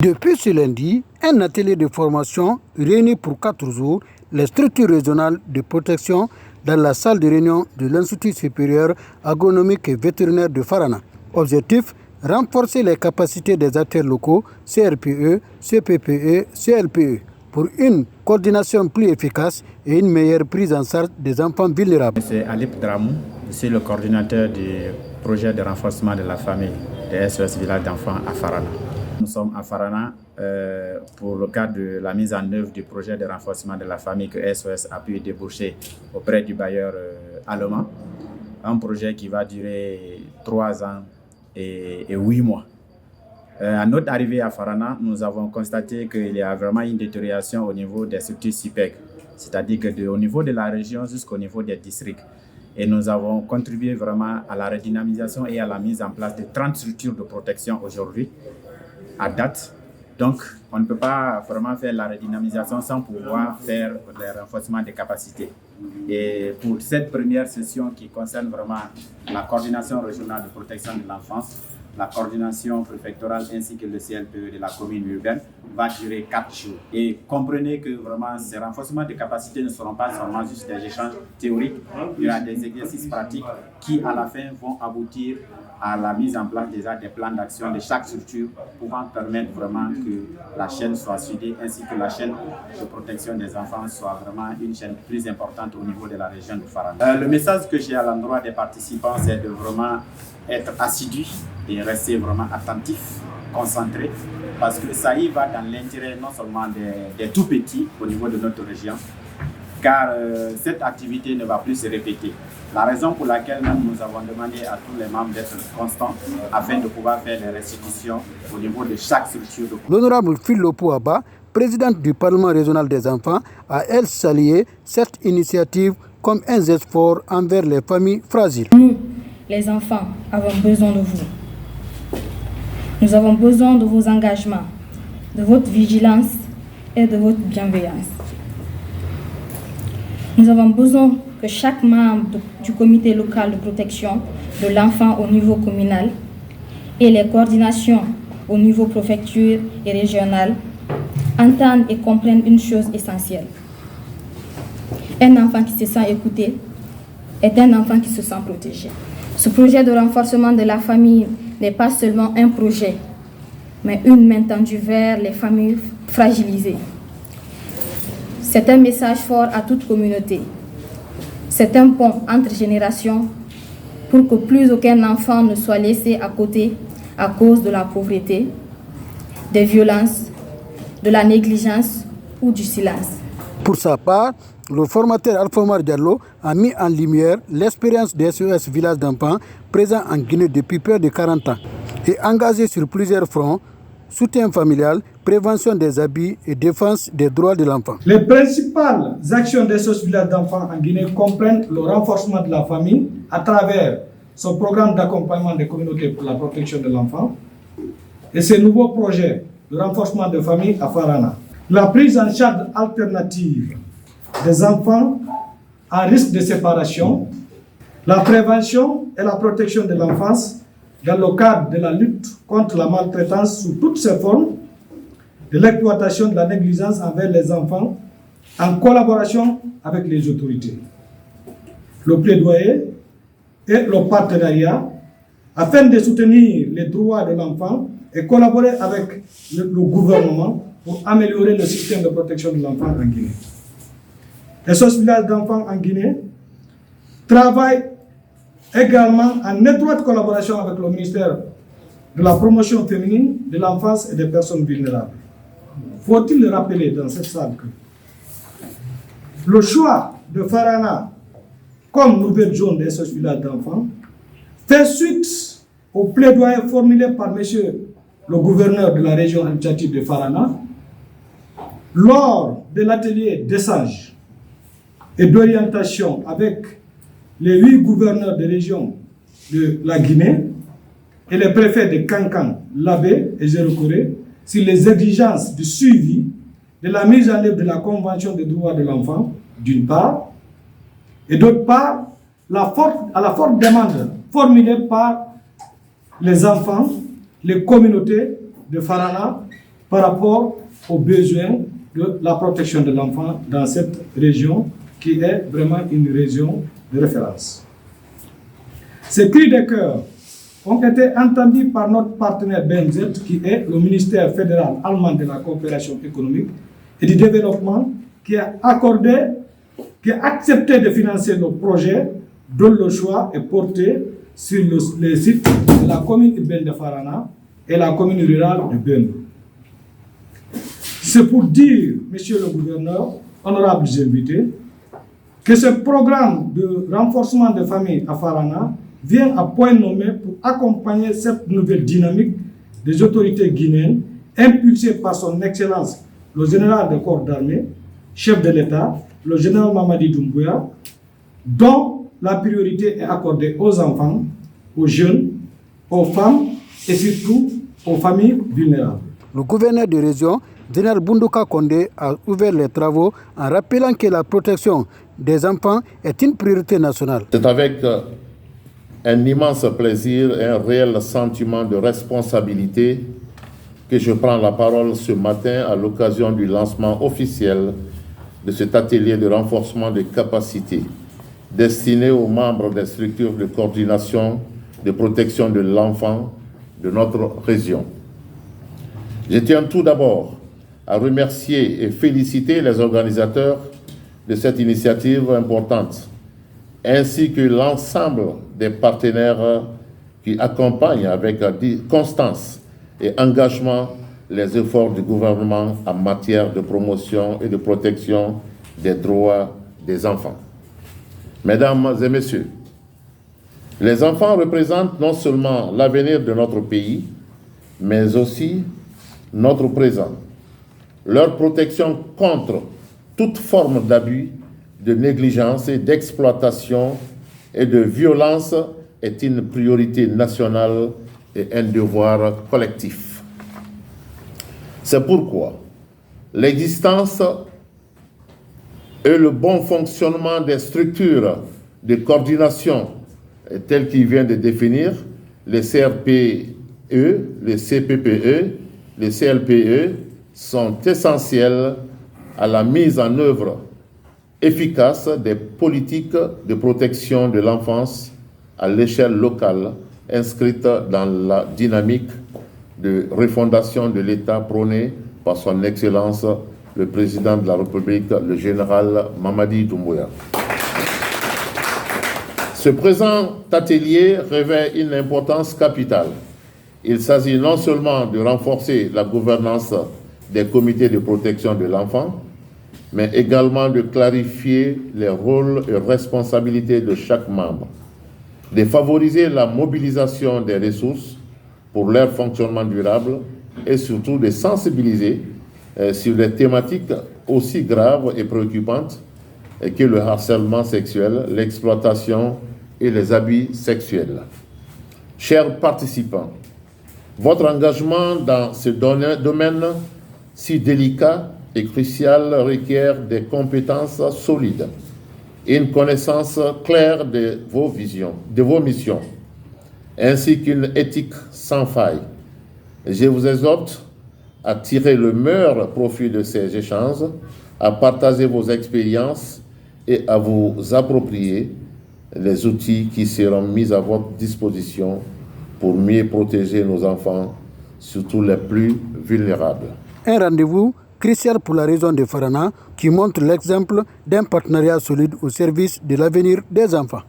Depuis ce lundi, un atelier de formation réunit pour 4 jours les structures régionales de protection dans la salle de réunion de l'Institut supérieur agronomique et vétérinaire de Farana. Objectif, renforcer les capacités des acteurs locaux, CRPE, CPPE, CLPE, pour une coordination plus efficace et une meilleure prise en charge des enfants vulnérables. C'est Alip Dramou, je suis le coordinateur du projet de renforcement de la famille des SOS Village d'enfants à Farana. Nous sommes à Farana pour le cadre de la mise en œuvre du projet de renforcement de la famille que SOS a pu déboucher auprès du bailleur allemand. Un projet qui va durer 3 ans et 8 mois. À notre arrivée à Farana, nous avons constaté qu'il y a vraiment une détérioration au niveau des structures CIPEC, c'est-à-dire que au niveau de la région jusqu'au niveau des districts. Et nous avons contribué vraiment à la redynamisation et à la mise en place de 30 structures de protection aujourd'hui, à date. Donc, on ne peut pas vraiment faire la redynamisation sans pouvoir faire le renforcement des capacités. Et pour cette première session qui concerne vraiment la coordination régionale de protection de l'enfance, la coordination préfectorale ainsi que le CLPE de la commune urbaine va durer 4 jours. Et comprenez que vraiment ces renforcements de capacités ne seront pas seulement juste des échanges théoriques, il y aura des exercices pratiques qui à la fin vont aboutir à la mise en place déjà des plans d'action de chaque structure pouvant permettre vraiment que la chaîne soit soudée ainsi que la chaîne de protection des enfants soit vraiment une chaîne plus importante au niveau de la région de Farana. Le message que j'ai à l'endroit des participants, c'est de vraiment être assidu et rester vraiment attentif, concentré, parce que ça y va dans l'intérêt non seulement des tout petits au niveau de notre région, car cette activité ne va plus se répéter. La raison pour laquelle nous avons demandé à tous les membres d'être constants afin de pouvoir faire les restitutions au niveau de chaque structure. L'honorable Philo Pouaba, présidente du Parlement régional des enfants, a elle salué cette initiative comme un geste fort envers les familles fragiles. Nous, les enfants, avons besoin de vous. Nous avons besoin de vos engagements, de votre vigilance et de votre bienveillance. Nous avons besoin que chaque membre du comité local de protection de l'enfant au niveau communal et les coordinations au niveau préfecture et régional entendent et comprennent une chose essentielle. Un enfant qui se sent écouté est un enfant qui se sent protégé. Ce projet de renforcement de la famille n'est pas seulement un projet, mais une main tendue vers les familles fragilisées. C'est un message fort à toute communauté. C'est un pont entre générations pour que plus aucun enfant ne soit laissé à côté à cause de la pauvreté, des violences, de la négligence ou du silence. Pour sa part, le formateur Alphomar Diallo a mis en lumière l'expérience des SOS Village d'enfants présents en Guinée depuis près de 40 ans et engagé sur plusieurs fronts, soutien familial, prévention des abus et défense des droits de l'enfant. Les principales actions des SOS Village d'enfants en Guinée comprennent le renforcement de la famille à travers son programme d'accompagnement des communautés pour la protection de l'enfant et ses nouveaux projets de renforcement de famille à Farana. La prise en charge alternative des enfants à risque de séparation, la prévention et la protection de l'enfance dans le cadre de la lutte contre la maltraitance sous toutes ses formes, de l'exploitation de la négligence envers les enfants en collaboration avec les autorités. Le plaidoyer et le partenariat afin de soutenir les droits de l'enfant et collaborer avec le gouvernement pour améliorer le système de protection de l'enfant en Guinée. Les SOS Village d'enfants en Guinée travaillent également en étroite collaboration avec le ministère de la promotion féminine, de l'enfance et des personnes vulnérables. Faut-il le rappeler dans cette salle que le choix de Farana comme nouvelle zone des SOS Village d'enfants fait suite au plaidoyer formulé par monsieur le gouverneur de la région administrative de Farana lors de l'atelier d'essage et d'orientation avec les 8 gouverneurs de région de la Guinée et les préfets de Kankan, Labé et Zérokoré sur les exigences du suivi de la mise en œuvre de la Convention des droits de l'enfant, d'une part, et d'autre part, à la forte demande formulée par les enfants, les communautés de Farana par rapport aux besoins de la protection de l'enfant dans cette région qui est vraiment une région de référence. Ces cris de cœur ont été entendus par notre partenaire BNZ, qui est le ministère fédéral allemand de la coopération économique et du développement, qui a accepté de financer nos projets dont le choix est porté sur les sites de la commune urbaine de Farana et la commune rurale de Ben. C'est pour dire, monsieur le gouverneur, honorables invités, que ce programme de renforcement des familles à Farana vient à point nommé pour accompagner cette nouvelle dynamique des autorités guinéennes, impulsée par son Excellence, le général des corps d'armée, chef de l'État, le général Mamadi Doumbouya, dont la priorité est accordée aux enfants, aux jeunes, aux femmes et surtout aux familles vulnérables. Le gouverneur de région, général Boundouka Condé, a ouvert les travaux en rappelant que la protection des enfants est une priorité nationale. C'est avec un immense plaisir et un réel sentiment de responsabilité que je prends la parole ce matin à l'occasion du lancement officiel de cet atelier de renforcement des capacités destiné aux membres des structures de coordination de protection de l'enfant de notre région. Je tiens tout d'abord à remercier et féliciter les organisateurs de cette initiative importante, ainsi que l'ensemble des partenaires qui accompagnent avec constance et engagement les efforts du gouvernement en matière de promotion et de protection des droits des enfants. Mesdames et messieurs, les enfants représentent non seulement l'avenir de notre pays, mais aussi notre présent. Leur protection contre toute forme d'abus, de négligence et d'exploitation et de violence est une priorité nationale et un devoir collectif. C'est pourquoi l'existence et le bon fonctionnement des structures de coordination telles qu'il vient de définir, les CRPE, les CPPE, les CLPE, sont essentiels à la mise en œuvre efficace des politiques de protection de l'enfance à l'échelle locale inscrite dans la dynamique de refondation de l'État prônée par son Excellence le Président de la République, le général Mamadi Doumbouya. Ce présent atelier revêt une importance capitale. Il s'agit non seulement de renforcer la gouvernance des comités de protection de l'enfant, mais également de clarifier les rôles et responsabilités de chaque membre, de favoriser la mobilisation des ressources pour leur fonctionnement durable et surtout de sensibiliser sur des thématiques aussi graves et préoccupantes que le harcèlement sexuel, l'exploitation et les abus sexuels. Chers participants, votre engagement dans ce domaine si délicat et crucial requiert des compétences solides et une connaissance claire de vos missions, ainsi qu'une éthique sans faille. Je vous exhorte à tirer le meilleur profit de ces échanges, à partager vos expériences et à vous approprier les outils qui seront mis à votre disposition pour mieux protéger nos enfants, surtout les plus vulnérables. Un rendez-vous crucial pour la région de Farana qui montre l'exemple d'un partenariat solide au service de l'avenir des enfants.